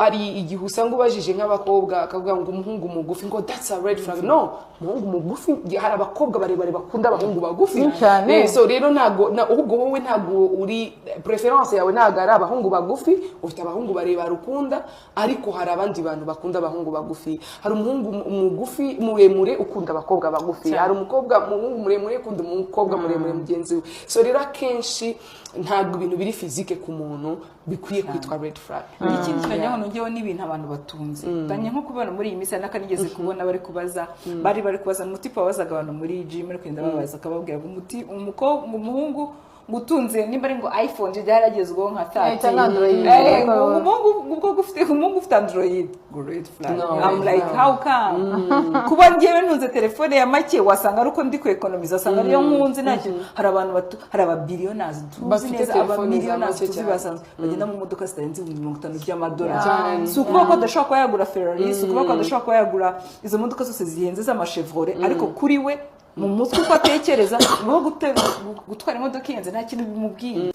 ari igihe usanga ubajije nk'abakobwa akavuga ngo umuhungu mugufi ngo that's a red flag. No, umuhungu mugufi hari abakobwa barebare bakunda abahungu bagufi cyane. So rero ntago ahubwo wowe ntago uri preference yawe ntago ari abahungu bagufi, ufite abahungu barebare ukunda, ariko hari abandi bantu bakunda abahungu bagufi. Hari umuhungu mugufi muremure ukunda abakobwa bagufi, hari umukobwa umuhungu muremure ukunda umukobwa muremure mugenzi we. So rero akenshi ntabwo ibintu biri physique ku muntu bikwiye kwitwa red flag. Ikindi cyane nongeyeho n'ibintu abantu batunze tanye nko kubona muri iyi misa nakanigeze kubona bari kubaza umutipa wabazaga abantu muri gym ariko ndababaza akababwira ngo umuhungu gutunze nimba ari ngo iPhone byaragezweho nka 30 umuhungu ufite Android great flag. I'm like how come kuba ngewe ntunze telefone ya make wasanga ari uko ndi ku economize asanga ariyo nkunze ntacyo. Hari abantu hari ababilionaires tuzi neza abamilionaires tuzi basanzwe bagenda mu modoka zitarenze $50 by'amadolari. Si ukuvuga ko adashobora kuba yagura Ferrari, si ukuvuga ko adashobora kuba yagura izo modoka zose zihenze z'amachevrolet, ariko kuri we mu mutwe uko atekereza no gutwara imodoka ihenze nta kintu bimubwiye.